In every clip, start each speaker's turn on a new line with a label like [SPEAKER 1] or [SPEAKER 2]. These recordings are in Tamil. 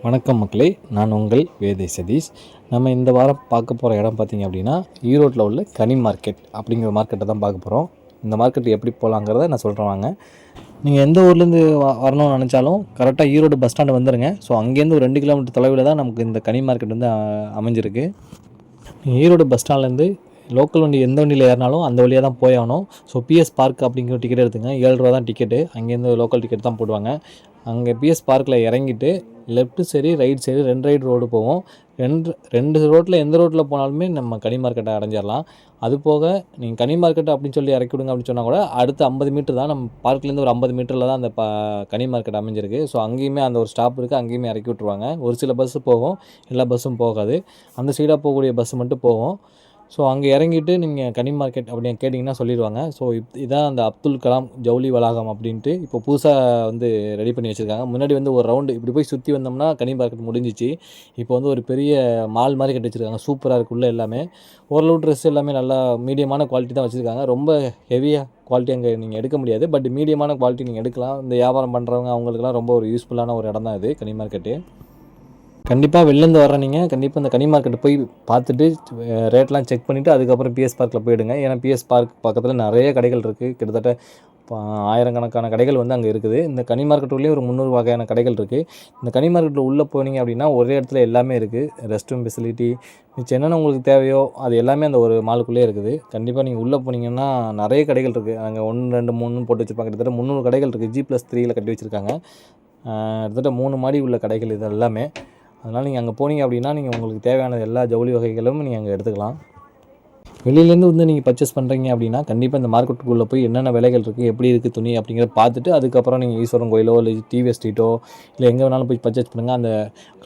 [SPEAKER 1] வணக்கம் மக்களே, நான் உங்கள் வேதை சதீஷ். நம்ம இந்த வாரம் பார்க்க போகிற இடம் பார்த்திங்க அப்படின்னா, ஈரோட்டில் உள்ள கனி மார்க்கெட் அப்படிங்கிற மார்க்கெட்டை தான் பார்க்க போகிறோம். இந்த மார்க்கெட் எப்படி போகலாங்கிறத நான் சொல்கிறேன் வாங்க. நீங்கள் எந்த ஊர்லேருந்து வரணும்னு நினச்சாலும் கரெக்டாக ஈரோடு பஸ் ஸ்டாண்டு வந்துடுங்க. ஸோ அங்கேருந்து ஒரு 2 கிலோமீட்டர் தொலைவில் தான் நமக்கு இந்த கனி மார்க்கெட் வந்து அமைஞ்சிருக்கு. ஈரோடு பஸ் ஸ்டாண்ட்லேருந்து லோக்கல் வண்டி எந்த வண்டியில் ஏறினாலும் அந்த வழியாக தான் போய் ஆகணும். ஸோ பிஎஸ் பார்க் அப்படிங்கிற டிக்கெட் எடுத்துங்க. 7 ரூபா தான் டிக்கெட்டு. அங்கேருந்து லோக்கல் டிக்கெட் தான் போடுவாங்க. அங்கே பிஎஸ் பார்க்கில் இறங்கிட்டு left side right side 2 ride road போவோம். ரெண்டு ரோட்டில் எந்த ரோட்டில் போனாலுமே நம்ம கனி மார்க்கெட்டை அடைஞ்சிடலாம். அது போக நீங்கள் கனி மார்க்கெட் அப்படின்னு சொல்லி இறக்கி விடுங்க அப்படின்னு சொன்னால் கூட அடுத்து 50 மீட்டர் தான், நம்ம பார்க்லேருந்து ஒரு 50 மீட்டரில் தான் அந்த கனி மார்க்கெட் அமைஞ்சிருக்கு. ஸோ அங்கேயுமே அந்த ஒரு ஸ்டாப் இருக்குது, அங்கேயுமே இறக்கி விட்ருவாங்க. ஒரு சில பஸ்ஸு போகும், எல்லா பஸ்ஸும் போகாது. அந்த சைடாக போகக்கூடிய பஸ்ஸு மட்டும் போகும். ஸோ அங்கே இறங்கிட்டு நீங்கள் கனி மார்க்கெட் அப்படின்னு கேட்டிங்கன்னா சொல்லிடுவாங்க. ஸோ இதான் அந்த அப்துல் கலாம் ஜவுளி வளாகம் அப்படின்ட்டு இப்போ புதுசாக வந்து ரெடி பண்ணி வச்சுருக்காங்க. முன்னாடி வந்து ஒரு ரவுண்டு இப்படி போய் சுற்றி வந்தோம்னா கனி மார்க்கெட் முடிஞ்சிச்சு. இப்போ வந்து ஒரு பெரிய மால் மாதிரி கட்டி வச்சுருக்காங்க. சூப்பராக இருக்குள்ள எல்லாமே. ஓரளவு ட்ரெஸ் எல்லாமே நல்லா மீடியமான குவாலிட்டி தான் வச்சுருக்காங்க. ரொம்ப ஹெவியாக குவாலிட்டி அங்கே நீங்கள் எடுக்க முடியாது. பட் மீடியமான குவாலிட்டி நீங்கள் எடுக்கலாம். இந்த வியாபாரம் பண்ணுறவங்க அவங்களுக்குலாம் ரொம்ப ஒரு யூஸ்ஃபுல்லான ஒரு இடம் தான் இது கனி மார்க்கெட்டு. கண்டிப்பாக வெளிலேருந்து வர நீங்கள் கண்டிப்பாக இந்த கனி மார்க்கெட்டை போய் பார்த்துட்டு ரேட்லாம் செக் பண்ணிவிட்டு அதுக்கப்புறம் பிஎஸ் பார்க்கில் போயிடுங்க. ஏன்னா பிஎஸ் பார்க் பக்கத்தில் நிறைய கடைகள் இருக்குது. கிட்டத்தட்ட ஆயிரக்கணக்கான கடைகள் வந்து அங்கே இருக்குது. இந்த கனி மார்க்கெட்டுலேயே ஒரு 300 வகையான கடைகள் இருக்குது. இந்த கனி மார்க்கெட்டில் உள்ளே போனீங்க அப்படின்னா ஒரே இடத்துல எல்லாமே இருக்குது. ரெஸ்ட் ரூம் ஃபெசிலிட்டி மிச்சம் என்னென்ன உங்களுக்கு தேவையோ அது எல்லாமே அந்த ஒரு மாலுக்குள்ளே இருக்குது. கண்டிப்பாக நீங்கள் உள்ளே போனீங்கன்னா நிறைய கடைகள் இருக்குது. அங்கே 1, 2, 3 போட்டு வச்சுருப்பாங்க. கிட்டத்தட்ட 300 கடைகள் இருக்குது. G+3 கட்டி வச்சுருக்காங்க. கிட்டத்தட்ட 3 மாடி உள்ள கடைகள் இது எல்லாமே. அதனால் நீங்கள் அங்கே போனீங்க அப்படின்னா நீங்கள் உங்களுக்கு தேவையான எல்லா ஜவுளி வகைகளும் நீங்கள் அங்கே எடுத்துக்கலாம். வெளியிலேருந்து வந்து நீங்கள் பர்ச்சேஸ் பண்ணுறீங்க அப்படின்னா கண்டிப்பாக இந்த மார்க்கெட்டுக்குள்ளே போய் என்னென்ன விலைகள் இருக்குது, எப்படி இருக்குது துணி அப்படிங்கிறத பார்த்துட்டு அதுக்கப்புறம் நீங்கள் ஈஸ்வரன் கோயிலோ இல்லை டிவிஎஸ் ஸ்ட்ரீட்டோ இல்லை எங்கே வேணாலும் போய் பர்ச்சேஸ் பண்ணுங்கள். அந்த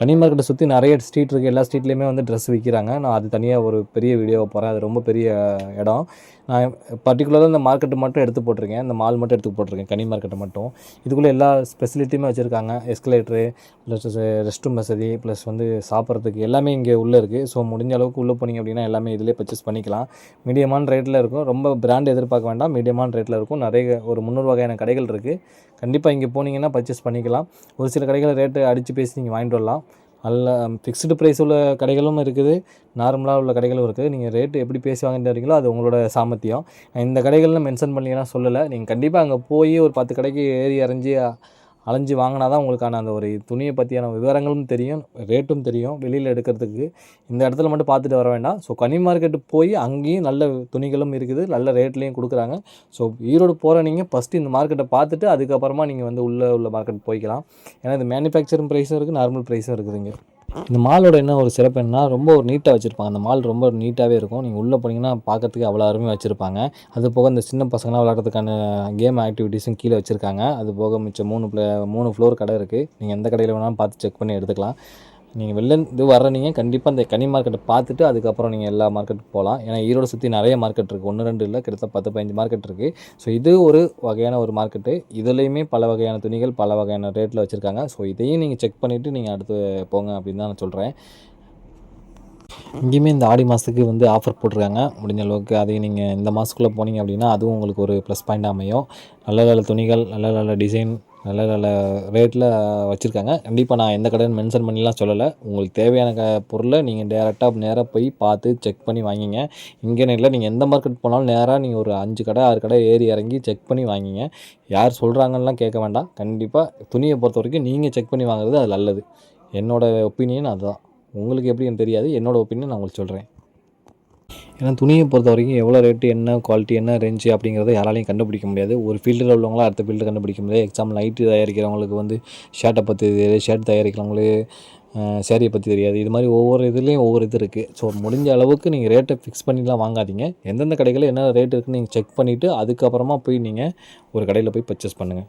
[SPEAKER 1] கனி மார்க்கெட்டை சுற்றி நிறைய ஸ்ட்ரீட் இருக்குது. எல்லா ஸ்ட்ரீட்லேயுமே வந்து ட்ரெஸ் விற்கிறாங்க. நான் அது தனியாக ஒரு பெரிய வீடியோவை போகிறேன். அது ரொம்ப பெரிய இடம். நான் பர்டிகுலராக இந்த மார்க்கெட்டு மட்டும் எடுத்து போட்டிருக்கேன். இந்த மால் மட்டும் எடுத்து போட்டிருக்கேன், கனி மார்க்கெட்டை மட்டும். இதுக்குள்ளே எல்லா ஃபெசிலிட்டியுமே வச்சுருக்காங்க. எஸ்கலேட்ரு ப்ளஸ் ரெஸ்ட் ரூம் வசதி ப்ளஸ் வந்து சாப்பிட்றதுக்கு எல்லாமே இங்கே உள்ளே இருக்குது. ஸோ முடிஞ்ச அளவுக்கு உள்ளே போனீங்க அப்படின்னா எல்லாமே இதிலே பர்ச்சேஸ் பண்ணிக்கலாம். மீடியமான ரேட்டில் இருக்கும். ரொம்ப பிராண்ட் எதிர்பார்க்க வேண்டாம், மீடியமான ரேட்டில் இருக்கும். நிறைய ஒரு 300 வகையான கடைகள் இருக்குது. கண்டிப்பாக இங்கே போனீங்கன்னா பர்ச்சேஸ் பண்ணிக்கலாம். ஒரு சில கடைகள் ரேட்டு அடித்து பேசி நீங்கள் வாங்கிட்டு வரலாம். நல்ல ஃபிக்ஸ்டு ப்ரைஸ் உள்ள கடைகளும் இருக்குது, நார்மலாக உள்ள கடைகளும் இருக்குது. நீங்கள் ரேட்டு எப்படி பேசி வாங்கிட்டு வரீங்களோ அது உங்களோட சாமர்த்தியம். இந்த கடைகள்லாம் மென்ஷன் பண்ணிங்கன்னா சொல்லலை. நீங்கள் கண்டிப்பாக அங்கே போய் ஒரு 10 கடைக்கு ஏறி அலைஞ்சு வாங்கினா தான் உங்களுக்கான அந்த ஒரு துணியை பற்றியான விவரங்களும் தெரியும், ரேட்டும் தெரியும். வெளியில் எடுக்கிறதுக்கு இந்த இடத்துல மட்டும் பார்த்துட்டு வர வேண்டாம். ஸோ கனி மார்க்கெட்டு போய் அங்கேயும் நல்ல துணிகளும் இருக்குது, நல்ல ரேட்லேயும் கொடுக்குறாங்க. ஸோ ஈரோடு போகிற நீங்கள் ஃபஸ்ட்டு இந்த மார்க்கெட்டை பார்த்துட்டு அதுக்கப்புறமா நீங்கள் வந்து உள்ள மார்க்கெட் போய்க்கலாம். ஏன்னா இது மேனுஃபேக்சரிங் ப்ரைஸும் இருக்குது, நார்மல் ப்ரைஸும் இருக்குதுங்க. இந்த மாலோட என்ன ஒரு சிறப்பு என்னன்னா ரொம்ப ஒரு நீட்டாக வச்சுருப்பாங்க. அந்த மால் ரொம்ப நீட்டாகவே இருக்கும். நீங்கள் உள்ளே போனீங்கன்னா பார்க்கறதுக்கு அவ்வளோ அருமையாக வச்சுருப்பாங்க. அது போக இந்த சின்ன பசங்களாம் விளையாடுறதுக்கான கேம் ஆக்டிவிட்டீஸும் கீழே வச்சுருக்காங்க. அது போக மிச்சம் 3 ஃப்ளோர் கடை இருக்குது. நீங்கள் எந்த கடையில் வேணாலும் பார்த்து செக் பண்ணி எடுத்துக்கலாம். நீங்கள் வெளிலேருந்து வர்ற நீங்கள் கண்டிப்பாக இந்த கனி மார்க்கெட்டை பார்த்துட்டு அதுக்கப்புறம் நீங்கள் எல்லா மார்க்கெட்டுக்கு போகலாம். ஏன்னா ஈரோடு சுற்றி நிறைய மார்க்கெட் இருக்குது. 1, 2 இல்லை, கிட்டத்தட்ட 10, 15 மார்க்கெட் இருக்குது. ஸோ இது ஒரு வகையான ஒரு மார்க்கெட்டு. இதுலேயுமே பல வகையான துணிகள் பல வகையான ரேட்டில் வச்சுருக்காங்க. ஸோ இதையும் நீங்கள் செக் பண்ணிவிட்டு நீங்கள் அடுத்து போங்க அப்படின்னு தான் நான் சொல்கிறேன். இங்கேயுமே இந்த ஆடி மாதத்துக்கு வந்து ஆஃபர் போட்டிருக்காங்க. முடிஞ்ச அளவுக்கு அதையும் நீங்கள் இந்த மாதத்துக்குள்ளே போனீங்க அப்படின்னா அதுவும் உங்களுக்கு ஒரு ப்ளஸ் பாயிண்ட் அமையும். நல்ல நல்ல துணிகள், நல்ல நல்ல டிசைன், நல்ல நல்ல ரேட்டில் வச்சுருக்காங்க. கண்டிப்பாக நான் எந்த கடைன்னு மென்ஷன் பண்ணிலாம் சொல்லலை. உங்களுக்கு தேவையான பொருளை நீங்கள் நேராக போய் பார்த்து செக் பண்ணி வாங்கிங்க. இங்கே இல்லை, நீங்கள் எந்த மார்க்கெட் போனாலும் நேராக நீங்கள் ஒரு 5 கடை 6 கடை ஏறி இறங்கி செக் பண்ணி வாங்கிங்க. யார் சொல்கிறாங்கலாம் கேட்க வேண்டாம். கண்டிப்பாக துணியை பொறுத்த வரைக்கும் நீங்கள் செக் பண்ணி வாங்குறது அது நல்லது. என்னோடய ஒப்பீனியன் அதுதான். உங்களுக்கு எப்படின்னு தெரியாது, என்னோடய ஒப்பீனியன் நான் உங்களுக்கு சொல்கிறேன். ஏன்னா துணியை பொறுத்த வரைக்கும் எவ்வளோ ரேட்டு, என்ன குவாலிட்டி, என்ன ரேஞ்சு அப்படிங்கிறத யாராலையும் கண்டுபிடிக்க முடியாது. ஒரு ஃபீல்டில் உள்ளவங்களாம் அடுத்த ஃபீல்டு கண்டுபிடிக்க முடியாது. எக்ஸாம்பிள் நைட்டு தயாரிக்கிறவங்களுக்கு வந்து ஷர்ட்டை பற்றி தெரியாது, ஷர்ட் தயாரிக்கிறவங்களுக்கு சேரீயை பற்றி தெரியாது. இது மாதிரி ஒவ்வொரு இதுலேயும் ஒவ்வொரு இது இருக்குது. ஸோ முடிஞ்ச அளவுக்கு நீங்கள் ரேட்டை ஃபிக்ஸ் பண்ணிலாம் வாங்காதீங்க. எந்தெந்த கடைகளில் என்ன ரேட் இருக்குதுன்னு நீங்கள் செக் பண்ணிவிட்டு அதுக்கப்புறமா போய் நீங்கள் ஒரு கடையில் போய் பர்ச்சேஸ் பண்ணுங்கள்.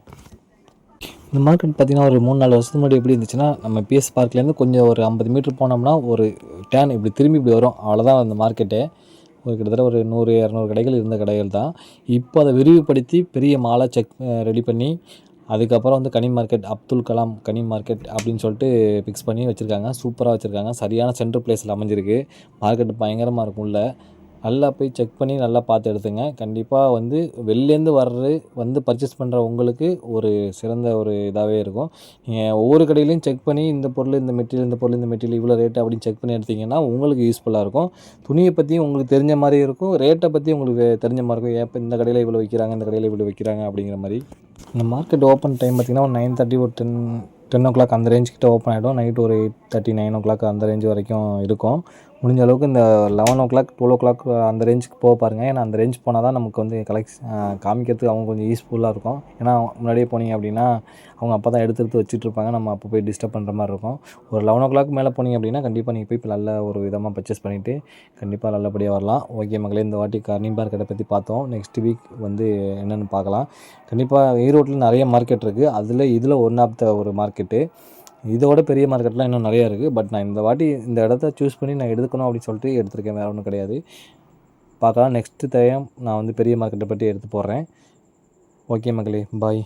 [SPEAKER 1] இந்த மார்க்கெட் பார்த்திங்கன்னா ஒரு 3-4 வருஷத்துக்கு முன்னாடி எப்படி இருந்துச்சுன்னா, நம்ம பிஎஸ் பார்க்லேருந்து கொஞ்சம் ஒரு 50 மீட்டர் போனோம்னா ஒரு டேன் இப்படி திரும்பி இப்படி வரும். அவ்வளோதான் அந்த மார்க்கெட்டே. ஒரு கிட்டத்தட்ட ஒரு 100-200 கடைகள் இருந்த கடைகள் தான். இப்போ அதை விரிவுபடுத்தி பெரிய மாலாக ரெடி பண்ணி அதுக்கப்புறம் வந்து கனி மார்க்கெட், அப்துல் கலாம் கனி மார்க்கெட் அப்படின்னு சொல்லிட்டு ஃபிக்ஸ் பண்ணி வச்சுருக்காங்க. சூப்பராக வச்சுருக்காங்க. சரியான சென்ட்ரல் பிளேஸில் அமைஞ்சிருக்கு. மார்க்கெட்டு பயங்கரமாக இருக்கும். உள்ள நல்லா போய் செக் பண்ணி நல்லா பார்த்து எடுத்துங்க. கண்டிப்பாக வந்து வெளிலேருந்து வந்து பர்ச்சேஸ் பண்ணுற உங்களுக்கு ஒரு சிறந்த ஒரு இதாகவே இருக்கும். நீங்கள் ஒவ்வொரு கடையிலையும் செக் பண்ணி இந்த பொருள் இந்த மெட்டீரியல், இந்த பொருள் இந்த மெட்டீரியல் இவ்வளோ ரேட்டு அப்படின்னு செக் பண்ணி எடுத்திங்கன்னா உங்களுக்கு யூஸ்ஃபுல்லாக இருக்கும். துணியை பற்றியும் உங்களுக்கு தெரிஞ்ச மாதிரி இருக்கும், ரேட்டை பற்றி உங்களுக்கு தெரிஞ்ச மாதிரி இருக்கும். இப்போ இந்த கடையில் இவ்வளோ விற்கிறாங்க, இந்த கடையில் இவ்வளோ விற்கிறாங்க அப்படிங்கிற மாதிரி. இந்த மார்க்கெட் ஓப்பன் டைம் பார்த்திங்கன்னா ஒரு 9:30 ஒரு 10 அந்த ரேஞ்சுக்கிட்ட ஓப்பன் ஆகிடும். நைட் ஒரு 8:30 9 அந்த ரேஞ்ச் வரைக்கும் இருக்கும். முடிஞ்ச அளவுக்கு இந்த 11 12 அந்த ரேஞ்சுக்கு போக பாருங்கள். ஏன்னா அந்த ரேஞ்ச் போனால் தான் நமக்கு வந்து காமிக்கிறதுக்கு அவங்க கொஞ்சம் யூஸ்ஃபுல்லாக இருக்கும். ஏன்னா முன்னாடியே போனீங்க அப்படின்னா அவங்க அப்போ தான் எடுத்து வச்சுட்ருப்பாங்க, நம்ம அப்போ போய் டிஸ்டர்ப் பண்ணுற மாதிரி இருக்கும். ஒரு 11 மேலே போனீங்க அப்படின்னா கண்டிப்பாக நீங்கள் போய் இப்போ நல்ல ஒரு விதமாக பர்ச்சேஸ் பண்ணிவிட்டு கண்டிப்பாக நல்லபடியாக வரலாம். ஓகே மக்களே, இந்த வாட்டி கனி மார்க்கெட்டை பற்றி பார்த்தோம். நெக்ஸ்ட் வீக் வந்து என்னென்னு பார்க்கலாம். கண்டிப்பாக ஈரோட்டில் நிறைய மார்க்கெட் இருக்குது. இதில் ஒன் ஆஃப் த ஒரு மார்க்கெட்டு. இதோட பெரிய மார்க்கெட்லாம் இன்னும் நிறையா இருக்குது. பட் நான் இந்த வாட்டி இந்த இடத்த சூஸ் பண்ணி நான் எடுக்கணும் அப்படின்னு சொல்லிட்டு எடுத்திருக்கேன், வேறு ஒன்றும் கிடையாது. பார்க்கலாம். நெக்ஸ்ட்டு டைம் நான் வந்து பெரிய மார்க்கெட்டை பற்றி எடுத்து போடுறேன். ஓகே மக்களே, பாய்.